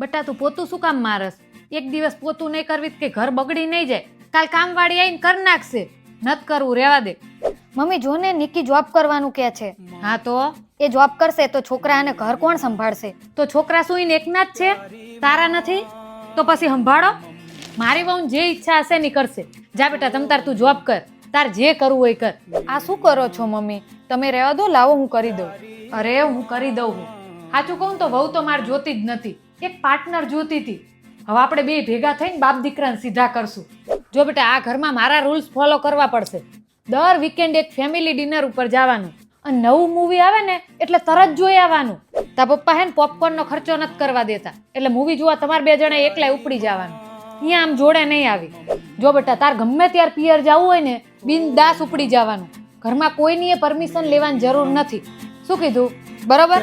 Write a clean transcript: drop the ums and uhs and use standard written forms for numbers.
બટા તું પોતું શું કામ મારસ? એક દિવસ પોતું નહીં કરવી કે ઘર બગડી નહીં જાય. કાલ કામવાળી આવીને કરી નાખશે. નત કરવું, રહેવા દે. મમ્મી જો ને નિકી જોબ કરવાનું કે છે. હા તો એ જોબ કરશે તો છોકરા અને ઘર કોણ સંભાળશે? તો છોકરા શું એને એકના જ છે? તારા નથી? તો પછી સંભાળો. મારી વહુ જે ઈચ્છા હશે ને કરશે. જા બેટા તમ તાર તું જોબ કર, તાર જે કરવું હોય કર. આ શું કરો છો મમ્મી? તમે રહેવા દો, લાવો હું કરી દઉં. અરે હું કરી દઉં હું. સાચું કહું તો વહુ તો માર જોતી જ નથી, એક પાર્ટનર જોતી હતી. હવે આપણે બે ભેગા થઈને બાપ દીકરાને સીધા કરશું. જો બેટા આ ઘરમાં મારા રૂલ્સ ફોલો કરવા પડશે. દર વીકેન્ડ એક ફેમિલી ડિનર ઉપર જવાનું અને નવું મૂવી આવે ને એટલે તરત જોઈ આવવાનું. તા પપ્પા હે ને પોપકોર્નનો ખર્ચો નથી કરવા દેતા, એટલે મૂવી જોવા તમારે બે જણા એકલા ઉપડી જવાનું. અહીંયા આમ જોડે નહીં આવી. જો બેટા તાર ગમે ત્યારે પિયર જવું હોય ને બિનદાસ ઉપડી જવાનું. ઘરમાં કોઈની પરમિશન લેવાની જરૂર નથી. શું કીધું? બરોબર?